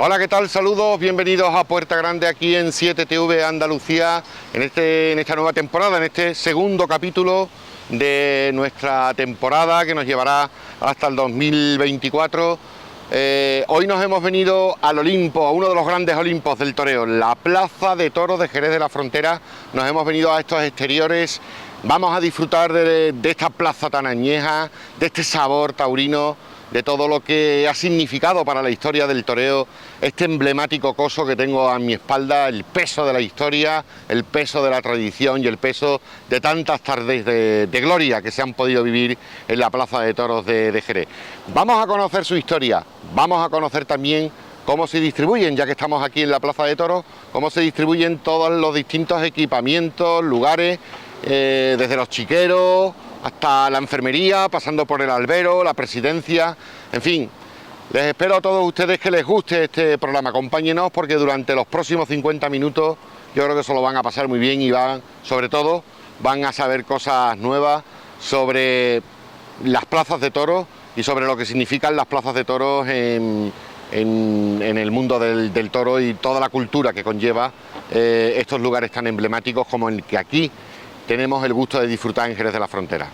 Hola, ¿qué tal? Saludos, bienvenidos a Puerta Grande aquí en 7TV Andalucía, en esta nueva temporada, en este segundo capítulo de nuestra temporada que nos llevará hasta el 2024. Hoy nos hemos venido al Olimpo, a uno de los grandes Olimpos del toreo, la Plaza de Toros de Jerez de la Frontera. Nos hemos venido a estos exteriores, vamos a disfrutar de esta plaza tan añeja, de este sabor taurino, de todo lo que ha significado para la historia del toreo este emblemático coso que tengo a mi espalda, el peso de la historia, el peso de la tradición y el peso de tantas tardes de gloria que se han podido vivir en la Plaza de Toros de Jerez. Vamos a conocer su historia, vamos a conocer también cómo se distribuyen, ya que estamos aquí en la Plaza de Toros, cómo se distribuyen todos los distintos equipamientos, lugares, desde los chiqueros hasta la enfermería, pasando por el albero, la presidencia, en fin. Les espero a todos ustedes que les guste este programa. Acompáñenos porque durante los próximos 50 minutos yo creo que se lo van a pasar muy bien y sobre todo, van a saber cosas nuevas sobre las plazas de toros y sobre lo que significan las plazas de toros en el mundo del toro y toda la cultura que conlleva estos lugares tan emblemáticos como el que aquí tenemos el gusto de disfrutar en Jerez de la Frontera.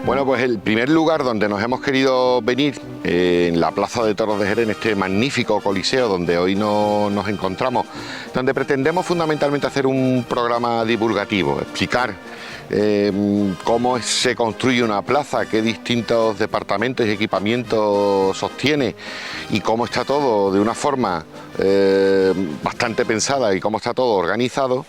Bueno, pues el primer lugar donde nos hemos querido venir, en la Plaza de Toros de Jerez, en este magnífico coliseo donde hoy nos encontramos, donde pretendemos fundamentalmente hacer un programa divulgativo, explicar cómo se construye una plaza, qué distintos departamentos y equipamientos sostiene y cómo está todo de una forma bastante pensada y cómo está todo organizado.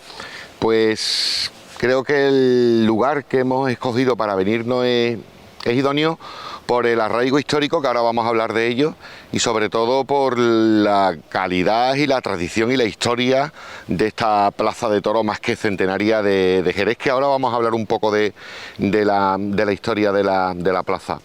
Pues creo que el lugar que hemos escogido para venirnos es idóneo por el arraigo histórico, que ahora vamos a hablar de ello, y sobre todo por la calidad y la tradición y la historia de esta plaza de toros más que centenaria de Jerez, que ahora vamos a hablar un poco de la historia de la plaza.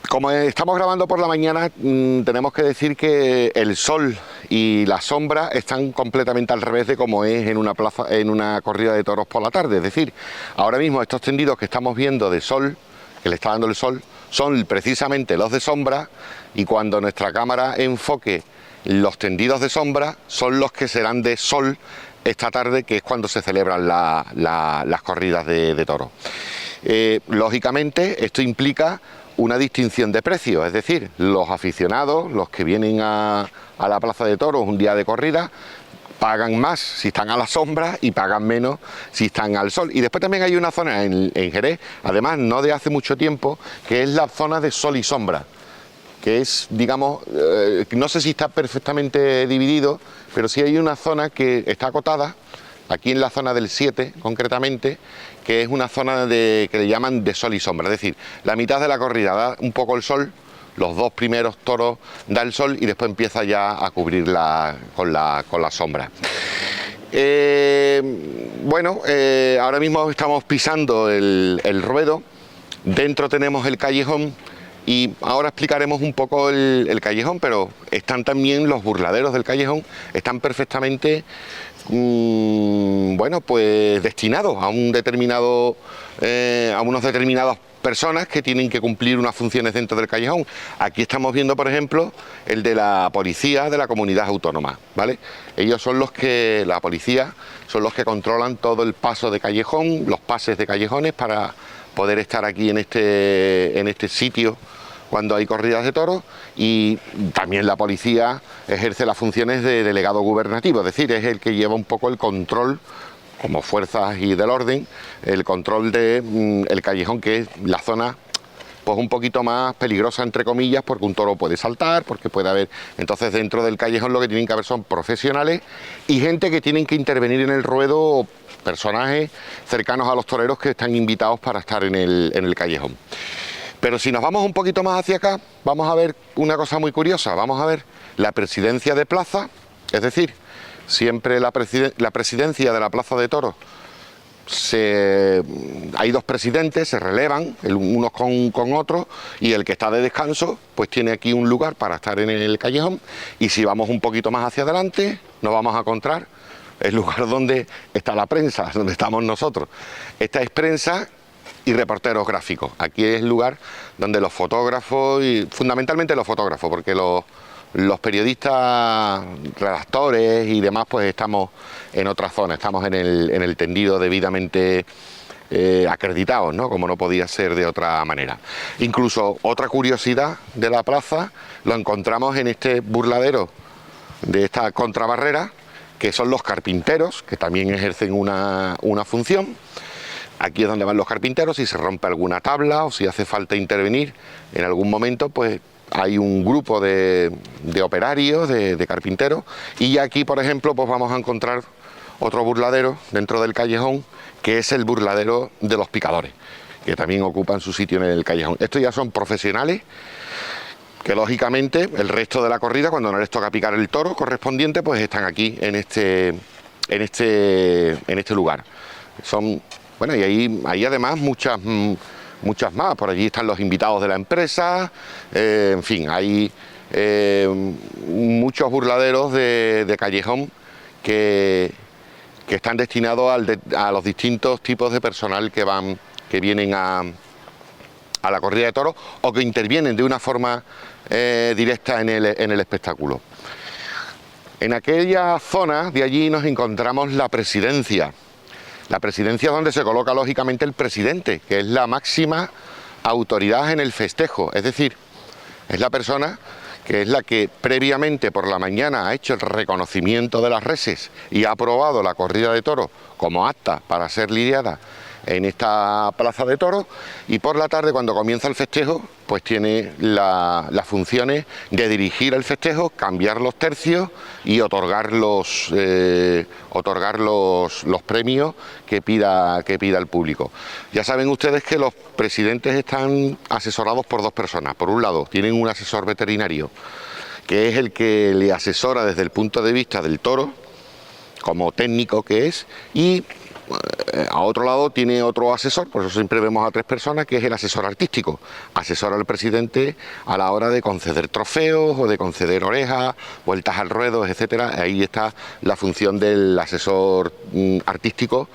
Como estamos grabando por la mañana, tenemos que decir que el sol y la sombra están completamente al revés de como es en una corrida de toros por la tarde. Es decir, ahora mismo estos tendidos que estamos viendo de sol, que le está dando el sol, son precisamente los de sombra, y cuando nuestra cámara enfoque los tendidos de sombra son los que serán de sol esta tarde, que es cuando se celebran las corridas de toros. Lógicamente esto implica una distinción de precios, es decir, los aficionados, los que vienen a la Plaza de Toros un día de corrida, pagan más si están a la sombra y pagan menos si están al sol. Y después también hay una zona en Jerez, además no de hace mucho tiempo, que es la zona de sol y sombra, que es, digamos, no sé si está perfectamente dividido, pero sí hay una zona que está acotada, aquí en la zona del 7 concretamente, que es una zona que le llaman de sol y sombra, es decir, la mitad de la corrida da un poco el sol, los dos primeros toros da el sol y después empieza ya a cubrirla con la sombra. Ahora mismo estamos pisando el ruedo, dentro tenemos el callejón y ahora explicaremos un poco el callejón, pero están también los burladeros del callejón, están perfectamente destinados a unos determinados personas que tienen que cumplir unas funciones dentro del callejón. Aquí estamos viendo, por ejemplo, el de la policía de la comunidad autónoma, ¿vale? Ellos son la policía son los que controlan todo el paso de callejón, los pases de callejones para poder estar aquí en este sitio cuando hay corridas de toros, y también la policía ejerce las funciones de delegado gubernativo, es decir, es el que lleva un poco el control, como fuerzas y del orden, el control del callejón, que es la zona pues un poquito más peligrosa, entre comillas, porque un toro puede saltar, porque puede haber... Entonces dentro del callejón lo que tienen que haber son profesionales y gente que tienen que intervenir en el ruedo, personajes cercanos a los toreros que están invitados para estar en el callejón. Pero si nos vamos un poquito más hacia acá, vamos a ver una cosa muy curiosa, vamos a ver la presidencia de plaza, es decir, siempre la presidencia de la Plaza de Toros hay dos presidentes, se relevan unos con otros, y el que está de descanso pues tiene aquí un lugar para estar en el callejón. Y si vamos un poquito más hacia adelante nos vamos a encontrar el lugar donde está la prensa, donde estamos nosotros. Esta es prensa y reporteros gráficos. Aquí es el lugar donde los fotógrafos, y fundamentalmente los fotógrafos, porque los periodistas, redactores y demás, pues estamos en otra zona, estamos en el tendido debidamente acreditados, ¿no? Como no podía ser de otra manera. Incluso otra curiosidad de la plaza lo encontramos en este burladero de esta contrabarrera, que son los carpinteros, que también ejercen una función. Aquí es donde van los carpinteros. Si se rompe alguna tabla o si hace falta intervenir en algún momento, pues hay un grupo de operarios, de carpinteros. Y aquí, por ejemplo, pues vamos a encontrar otro burladero dentro del callejón, que es el burladero de los picadores, que también ocupan su sitio en el callejón. Estos ya son profesionales que, lógicamente, el resto de la corrida, cuando no les toca picar el toro correspondiente, pues están aquí en este lugar. Bueno, y hay además muchas más. Por allí están los invitados de la empresa. En fin, hay muchos burladeros de callejón que están destinados a los distintos tipos de personal que vienen a la corrida de toros, o que intervienen de una forma directa en el espectáculo. En aquella zona de allí nos encontramos la presidencia. La presidencia es donde se coloca lógicamente el presidente, que es la máxima autoridad en el festejo, es decir, es la persona que es la que previamente por la mañana ha hecho el reconocimiento de las reses y ha aprobado la corrida de toros como apta para ser lidiada en esta plaza de toros, y por la tarde, cuando comienza el festejo, pues tiene las funciones de dirigir el festejo, cambiar los tercios y otorgar los premios que pida el público. Ya saben ustedes que los presidentes están asesorados por dos personas. Por un lado, tienen un asesor veterinario, que es el que le asesora desde el punto de vista del toro, como técnico que es, y a otro lado tiene otro asesor. Por eso siempre vemos a tres personas, que es el asesor artístico. Asesora al presidente a la hora de conceder trofeos o de conceder orejas, vueltas al ruedo, etcétera. Ahí está la función del asesor artístico,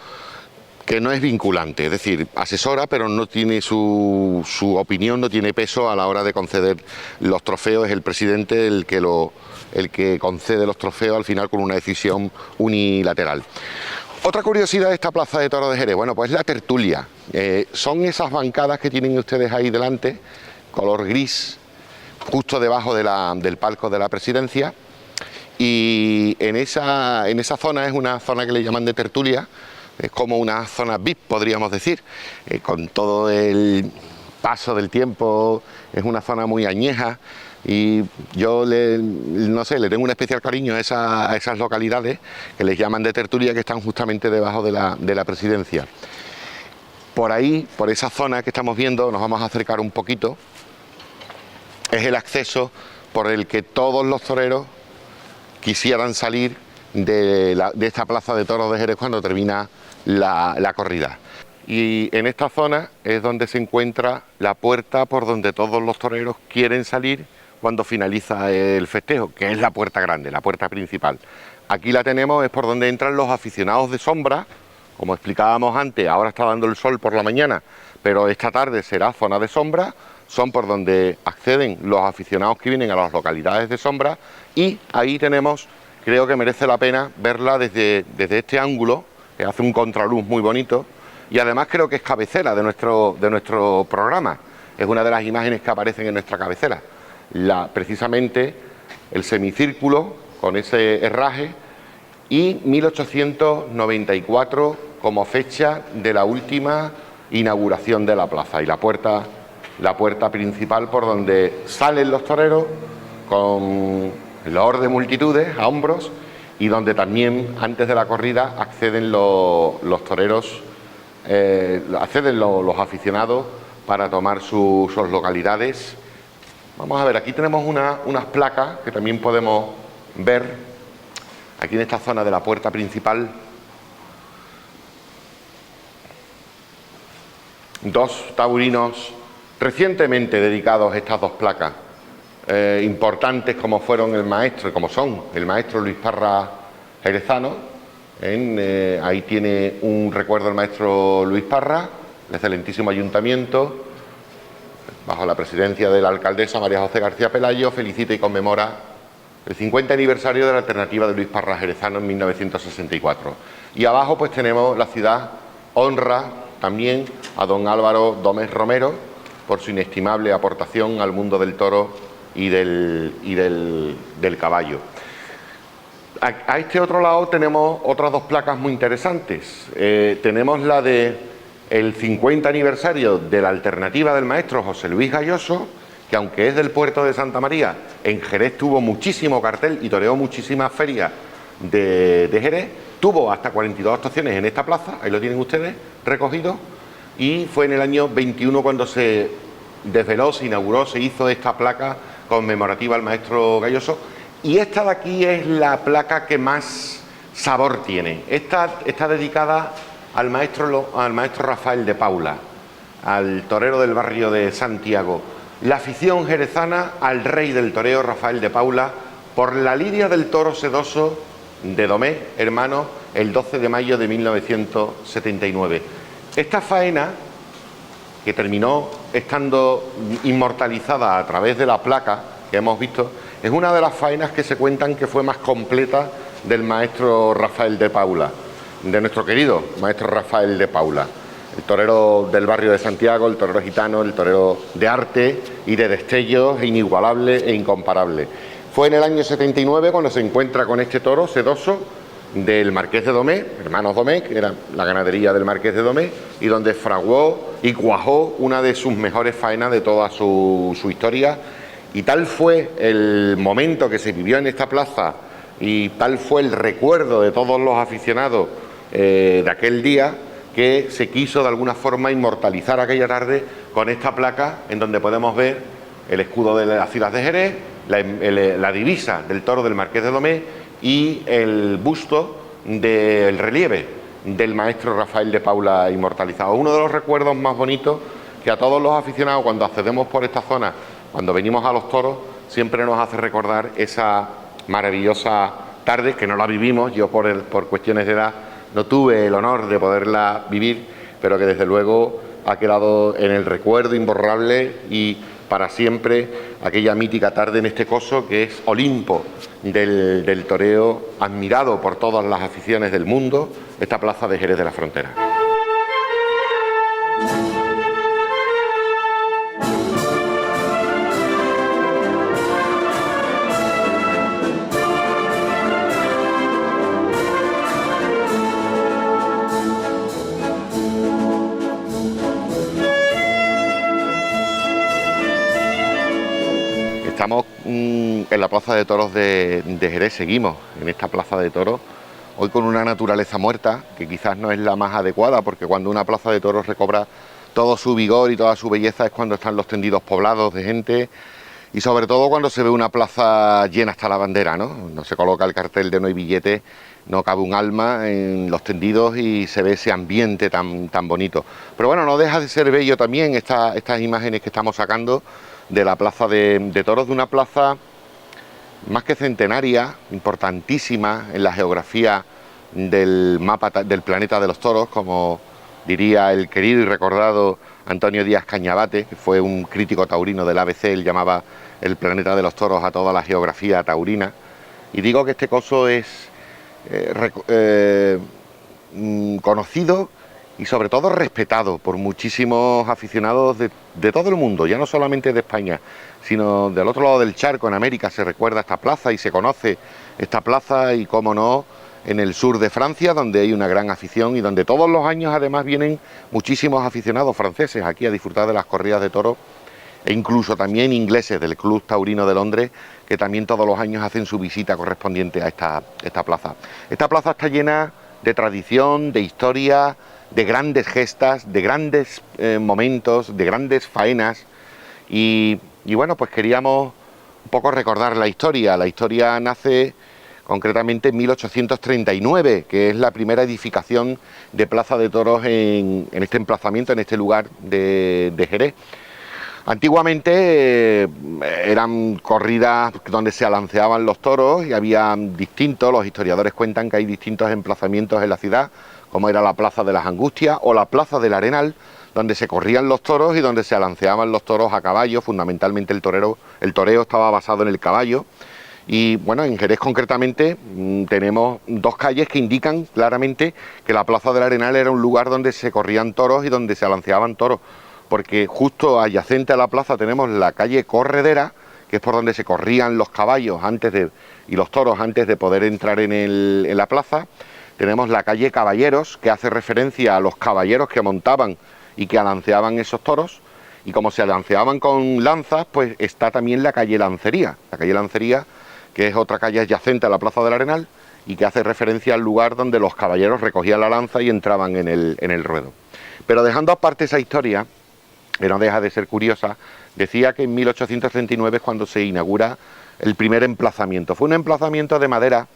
que no es vinculante, es decir, asesora, pero no tiene su opinión, no tiene peso a la hora de conceder los trofeos. Es el presidente el que concede los trofeos al final con una decisión unilateral. Otra curiosidad de esta plaza de toros de Jerez, bueno, pues la tertulia. Son esas bancadas que tienen ustedes ahí delante, color gris, justo debajo del palco de la presidencia, y en esa zona es una zona que le llaman de tertulia. Es como una zona VIP, podríamos decir, con todo el paso del tiempo. Es una zona muy añeja, y yo le tengo un especial cariño a esas localidades que les llaman de tertulia, que están justamente debajo de la presidencia. Por ahí, por esa zona que estamos viendo, nos vamos a acercar un poquito, es el acceso por el que todos los toreros quisieran salir de esta plaza de toros de Jerez cuando termina la corrida. Y en esta zona es donde se encuentra la puerta por donde todos los toreros quieren salir cuando finaliza el festejo, que es la puerta grande, la puerta principal. Aquí la tenemos, es por donde entran los aficionados de sombra. Como explicábamos antes, ahora está dando el sol por la mañana, pero esta tarde será zona de sombra. Son por donde acceden los aficionados que vienen a las localidades de sombra, y ahí tenemos, creo que merece la pena verla desde este ángulo, que hace un contraluz muy bonito, y además creo que es cabecera de nuestro programa. Es una de las imágenes que aparecen en nuestra cabecera. Precisamente el semicírculo con ese herraje, y 1894 como fecha de la última inauguración de la plaza, y la puerta principal por donde salen los toreros con loor de multitudes a hombros, y donde también antes de la corrida acceden los toreros, acceden los aficionados para tomar sus localidades. Vamos a ver, aquí tenemos unas placas que también podemos ver aquí en esta zona de la puerta principal. dos taurinos recientemente dedicados a estas dos placas, importantes como fueron como son el maestro Luis Parra Jerezano. Ahí tiene un recuerdo el maestro Luis Parra, el excelentísimo ayuntamiento, bajo la presidencia de la alcaldesa María José García Pelayo, felicita y conmemora el 50 aniversario de la alternativa de Luis Parra Jerezano en 1964. Y abajo pues tenemos la ciudad honra también a don Álvaro Domés Romero por su inestimable aportación al mundo del toro y del caballo. A este otro lado tenemos otras dos placas muy interesantes. Tenemos la de el 50 aniversario de la alternativa del maestro José Luis Gayoso, que aunque es del puerto de Santa María, en Jerez tuvo muchísimo cartel y toreó muchísimas ferias de Jerez, tuvo hasta 42 actuaciones en esta plaza, ahí lo tienen ustedes recogido, y fue en el año 21 cuando se desveló, se inauguró, se hizo esta placa conmemorativa al maestro Gayoso. Y esta de aquí es la placa que más sabor tiene. Esta está dedicada al maestro Rafael de Paula, al torero del barrio de Santiago. La afición jerezana al rey del toreo Rafael de Paula por la lidia del toro sedoso de Domé, hermano, el 12 de mayo de 1979. Esta faena, que terminó estando inmortalizada a través de la placa que hemos visto, es una de las faenas que se cuentan que fue más completa del maestro Rafael de Paula, de nuestro querido maestro Rafael de Paula, el torero del barrio de Santiago, el torero gitano, el torero de arte y de destellos, inigualable e incomparable. Fue en el año 79 cuando se encuentra con este toro sedoso del Marqués de Domé, hermanos Domé, que era la ganadería del Marqués de Domé, y donde fraguó y cuajó una de sus mejores faenas de toda su historia. Y tal fue el momento que se vivió en esta plaza y tal fue el recuerdo de todos los aficionados de aquel día, que se quiso de alguna forma inmortalizar aquella tarde con esta placa en donde podemos ver el escudo de la ciudad de Jerez, la divisa del toro del Marqués de Domé y el busto del relieve del maestro Rafael de Paula inmortalizado. Uno de los recuerdos más bonitos que a todos los aficionados, cuando accedemos por esta zona, cuando venimos a los toros, siempre nos hace recordar esa maravillosa tarde, que no la vivimos, yo por cuestiones de edad no tuve el honor de poderla vivir, pero que desde luego ha quedado en el recuerdo imborrable y para siempre aquella mítica tarde en este coso que es Olimpo del toreo, admirado por todas las aficiones del mundo, esta plaza de Jerez de la Frontera. Estamos en la plaza de toros de Jerez, seguimos en esta plaza de toros, hoy con una naturaleza muerta, que quizás no es la más adecuada, porque cuando una plaza de toros recobra todo su vigor y toda su belleza es cuando están los tendidos poblados de gente y sobre todo cuando se ve una plaza llena hasta la bandera, ¿no? No se coloca el cartel de no hay billete, no cabe un alma en los tendidos y se ve ese ambiente tan bonito. Pero bueno, no deja de ser bello también estas imágenes que estamos sacando de la plaza de toros, de una plaza más que centenaria, importantísima en la geografía del mapa del planeta de los toros, como diría el querido y recordado Antonio Díaz Cañabate, que fue un crítico taurino del ABC, él llamaba el planeta de los toros a toda la geografía taurina. Y digo que este coso es conocido y sobre todo respetado por muchísimos aficionados de todo el mundo, ya no solamente de España, sino del otro lado del charco, en América, se recuerda esta plaza y se conoce esta plaza y, cómo no, en el sur de Francia, donde hay una gran afición y donde todos los años además vienen muchísimos aficionados franceses aquí a disfrutar de las corridas de toros e incluso también ingleses del Club Taurino de Londres, que también todos los años hacen su visita correspondiente a esta plaza. Esta plaza está llena de tradición, de historia, de grandes gestas, de grandes momentos, de grandes faenas y bueno, pues queríamos un poco recordar la historia. La historia nace concretamente en 1839, que es la primera edificación de plaza de toros en este emplazamiento, en este lugar de Jerez. Antiguamente eran corridas donde se alanceaban los toros y había los historiadores cuentan que hay distintos emplazamientos en la ciudad, como era la Plaza de las Angustias o la Plaza del Arenal, donde se corrían los toros y donde se alanceaban los toros a caballo. Fundamentalmente el toreo estaba basado en el caballo. Y bueno, en Jerez concretamente tenemos dos calles que indican claramente que la Plaza del Arenal era un lugar donde se corrían toros y donde se alanceaban toros, porque justo adyacente a la plaza tenemos la calle Corredera, que es por donde se corrían los caballos y los toros antes de poder entrar en la plaza. Tenemos la calle Caballeros, que hace referencia a los caballeros que montaban y que alanceaban esos toros, y como se alanceaban con lanzas, pues está también la calle Lancería, que es otra calle adyacente a la Plaza del Arenal y que hace referencia al lugar donde los caballeros recogían la lanza y entraban en el ruedo. Pero dejando aparte esa historia, que no deja de ser curiosa, decía que en 1839 es cuando se inaugura el primer emplazamiento. Fue un emplazamiento de madera,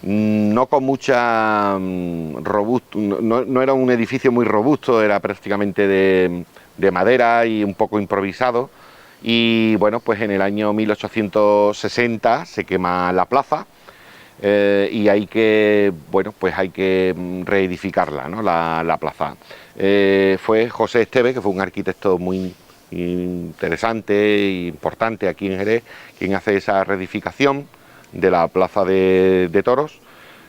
no con mucha no era un edificio muy robusto, era prácticamente de madera y un poco improvisado. Y bueno, pues en el año 1860 se quema la plaza y hay que reedificarla, ¿no? La plaza. Fue José Esteves, que fue un arquitecto muy interesante e importante aquí en Jerez, quien hace esa reedificación de la plaza de toros.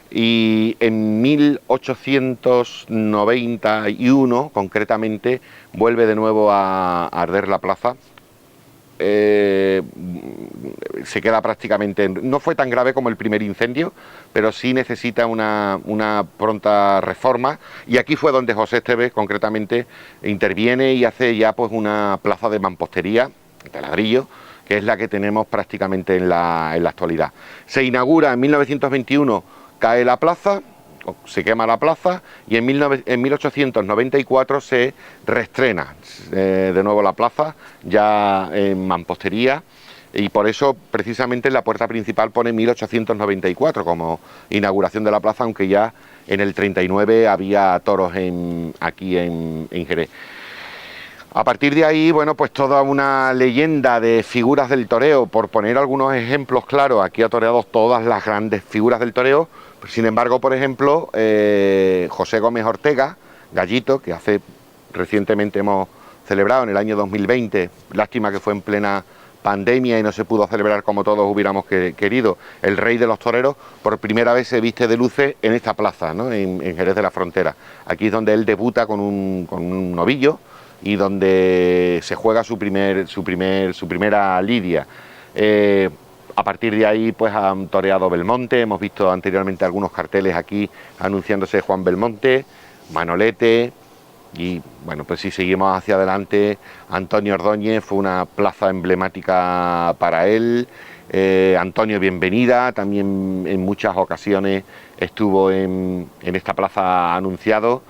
Y en 1891 concretamente vuelve de nuevo a arder la plaza. Se queda prácticamente, no fue tan grave como el primer incendio, pero sí necesita una pronta reforma, y aquí fue donde José Esteves concretamente interviene y hace ya pues una plaza de mampostería de ladrillo, que es la que tenemos prácticamente en la actualidad. Se inaugura en 1921, cae la plaza, se quema la plaza, y en 1894 se reestrena de nuevo la plaza, ya en mampostería, y por eso precisamente en la puerta principal pone 1894 como inauguración de la plaza, aunque ya en el 39 había toros aquí en Jerez. A partir de ahí, bueno, pues toda una leyenda de figuras del toreo. Por poner algunos ejemplos claros, aquí ha toreado todas las grandes figuras del toreo. Sin embargo, por ejemplo, José Gómez Ortega, Gallito, que recientemente hemos celebrado en el año 2020, lástima que fue en plena pandemia y no se pudo celebrar como todos hubiéramos querido, el rey de los toreros, por primera vez se viste de luces en esta plaza, ¿no? en Jerez de la Frontera. Aquí es donde él debuta con un novillo y donde se juega su primera lidia. A partir de ahí pues han toreado Belmonte, hemos visto anteriormente algunos carteles aquí anunciándose Juan Belmonte, Manolete, y bueno, pues si seguimos hacia adelante, Antonio Ordóñez fue una plaza emblemática para él. Antonio Bienvenida también en muchas ocasiones estuvo en esta plaza anunciado,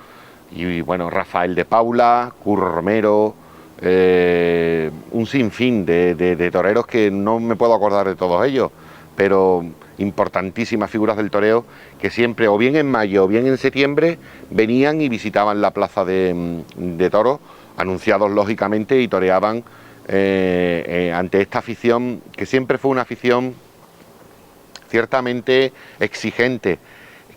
y bueno, Rafael de Paula, Curro Romero, un sinfín de toreros que no me puedo acordar de todos ellos, pero importantísimas figuras del toreo que siempre, o bien en mayo o bien en septiembre, venían y visitaban la plaza de toros, anunciados lógicamente, y toreaban ante esta afición, que siempre fue una afición ciertamente exigente.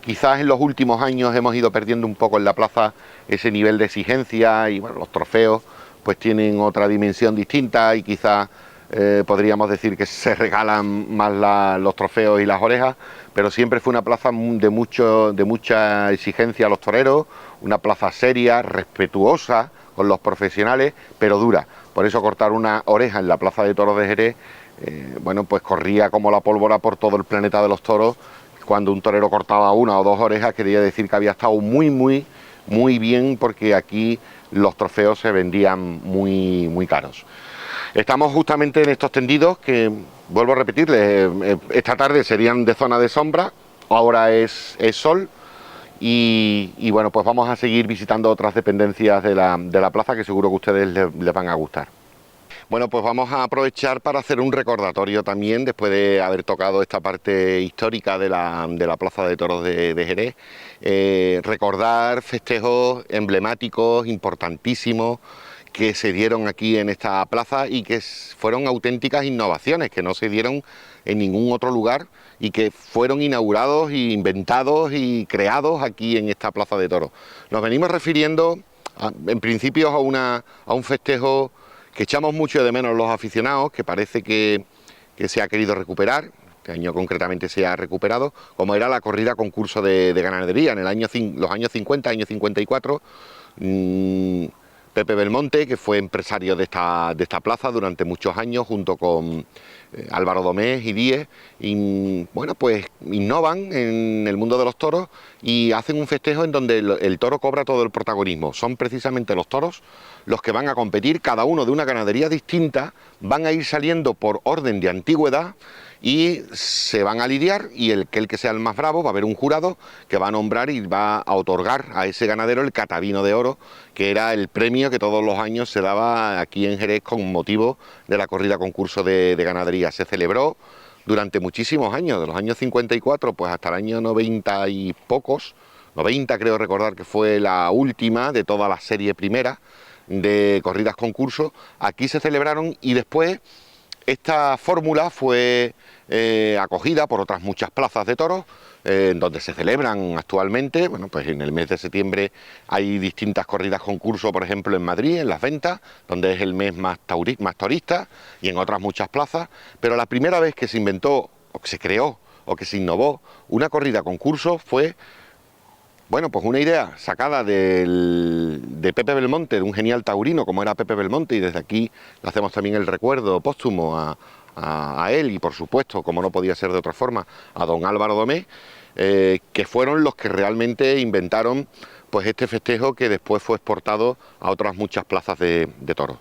Quizás en los últimos años hemos ido perdiendo un poco en la plaza ese nivel de exigencia, y bueno, los trofeos pues tienen otra dimensión distinta, y quizás podríamos decir que se regalan más los trofeos y las orejas, pero siempre fue una plaza de mucha exigencia a los toreros, una plaza seria, respetuosa con los profesionales, pero dura. Por eso cortar una oreja en la plaza de toros de Jerez, bueno, pues corría como la pólvora por todo el planeta de los toros. Cuando un torero cortaba una o dos orejas, quería decir que había estado muy bien, porque aquí los trofeos se vendían muy caros. Estamos justamente en estos tendidos que, vuelvo a repetirles, esta tarde serían de zona de sombra, ahora es sol, y bueno, pues vamos a seguir visitando otras dependencias de la plaza, que seguro que a ustedes les van a gustar. Bueno, pues vamos a aprovechar para hacer un recordatorio también, después de haber tocado esta parte histórica de la Plaza de Toros de Jerez, recordar festejos emblemáticos, importantísimos, que se dieron aquí en esta plaza y que fueron auténticas innovaciones, que no se dieron en ningún otro lugar y que fueron inaugurados e inventados y creados aquí en esta Plaza de Toros. Nos venimos refiriendo, en principio, a un festejo que echamos mucho de menos los aficionados, que parece que se ha querido recuperar. Este año concretamente se ha recuperado, como era la corrida concurso de ganadería en los años 50, año 54. Pepe Belmonte, que fue empresario de esta plaza durante muchos años, junto con Álvaro Domés y Díez, y bueno, pues innovan en el mundo de los toros y hacen un festejo en donde el toro cobra todo el protagonismo. Son precisamente los toros los que van a competir, cada uno de una ganadería distinta, van a ir saliendo por orden de antigüedad y se van a lidiar, y el que sea el más bravo, va a haber un jurado que va a nombrar y va a otorgar a ese ganadero el catavino de oro, que era el premio que todos los años se daba aquí en Jerez con motivo de la corrida concurso de ganadería. Se celebró durante muchísimos años, de los años 54 pues hasta el año 90 y pocos, 90 creo recordar que fue la última de toda la serie primera de corridas concurso. Aquí se celebraron y después esta fórmula fue acogida por otras muchas plazas de toros, donde se celebran actualmente. Bueno, pues en el mes de septiembre hay distintas corridas concurso, por ejemplo en Madrid, en Las Ventas, donde es el mes más torista, y en otras muchas plazas. Pero la primera vez que se inventó, o que se creó, o que se innovó una corrida concurso fue, bueno, pues una idea sacada de Pepe Belmonte, de un genial taurino como era Pepe Belmonte, y desde aquí le hacemos también el recuerdo póstumo a él y, por supuesto, como no podía ser de otra forma, a don Álvaro Domés, que fueron los que realmente inventaron pues este festejo, que después fue exportado a otras muchas plazas de toros.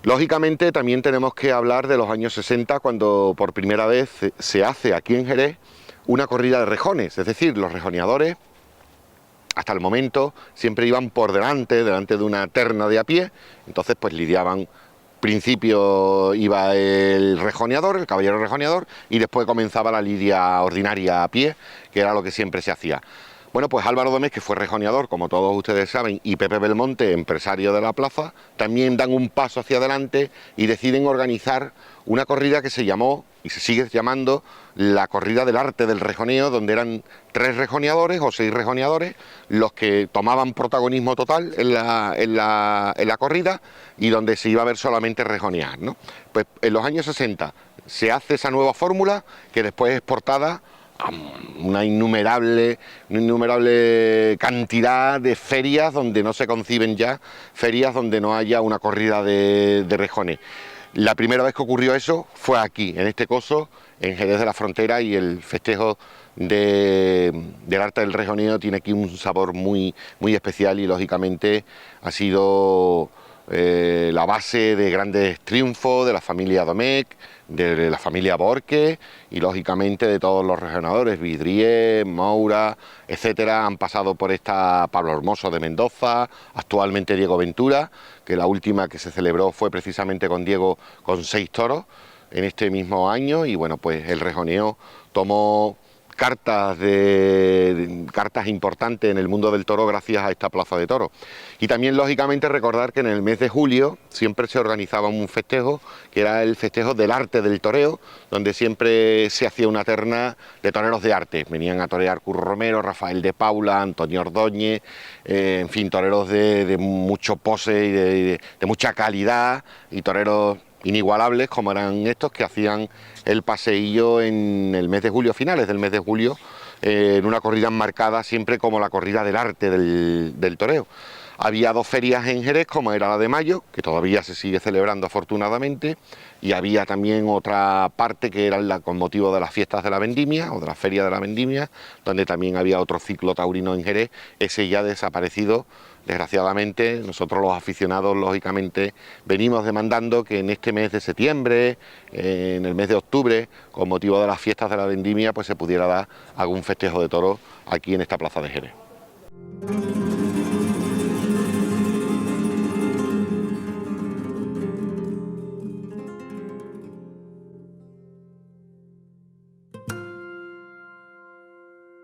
Lógicamente también tenemos que hablar de los años 60, cuando por primera vez se hace aquí en Jerez una corrida de rejones, es decir, los rejoneadores hasta el momento siempre iban por delante de una terna de a pie. Entonces pues lidiaban, principio iba el rejoneador, el caballero rejoneador, y después comenzaba la lidia ordinaria a pie, que era lo que siempre se hacía. Bueno, pues Álvaro Domés, que fue rejoneador, como todos ustedes saben, y Pepe Belmonte, empresario de la plaza, también dan un paso hacia adelante y deciden organizar una corrida que se llamó, y se sigue llamando, la corrida del arte del rejoneo, donde eran 3 rejoneadores o 6 rejoneadores los que tomaban protagonismo total en la corrida, y donde se iba a ver solamente rejonear, ¿no? Pues en los años 60 se hace esa nueva fórmula, que después es exportada a una innumerable cantidad de ferias, donde no se conciben ya ferias donde no haya una corrida de rejones. La primera vez que ocurrió eso fue aquí, en este coso, en Jerez de la Frontera, y el festejo del arte del rejoneo tiene aquí un sabor muy especial, y lógicamente ha sido la base de grandes triunfos de la familia Domecq, de la familia Borque, y lógicamente de todos los rejoneadores, Vidrié, Moura, etcétera. Han pasado por esta Pablo Hermoso de Mendoza, actualmente Diego Ventura, que la última que se celebró fue precisamente con Diego, con 6 toros en este mismo año. Y bueno, pues el rejoneo tomó cartas importantes en el mundo del toro gracias a esta plaza de toros. Y también, lógicamente, recordar que en el mes de julio siempre se organizaba un festejo, que era el festejo del arte del toreo, donde siempre se hacía una terna de toreros de arte. Venían a torear Curro Romero, Rafael de Paula, Antonio Ordóñez, en fin, toreros de mucho pose y de mucha calidad, y toreros inigualables como eran estos, que hacían el paseillo en el mes de julio, finales del mes de julio, en una corrida enmarcada siempre como la corrida del arte del toreo. Había 2 ferias en Jerez, como era la de mayo, que todavía se sigue celebrando afortunadamente, y había también otra parte que era con motivo de las fiestas de la vendimia, o de la feria de la vendimia, donde también había otro ciclo taurino en Jerez, ese ya desaparecido. Desgraciadamente, nosotros los aficionados, lógicamente, venimos demandando que en este mes de septiembre, en el mes de octubre, con motivo de las fiestas de la vendimia, pues se pudiera dar algún festejo de toros aquí en esta plaza de Jerez.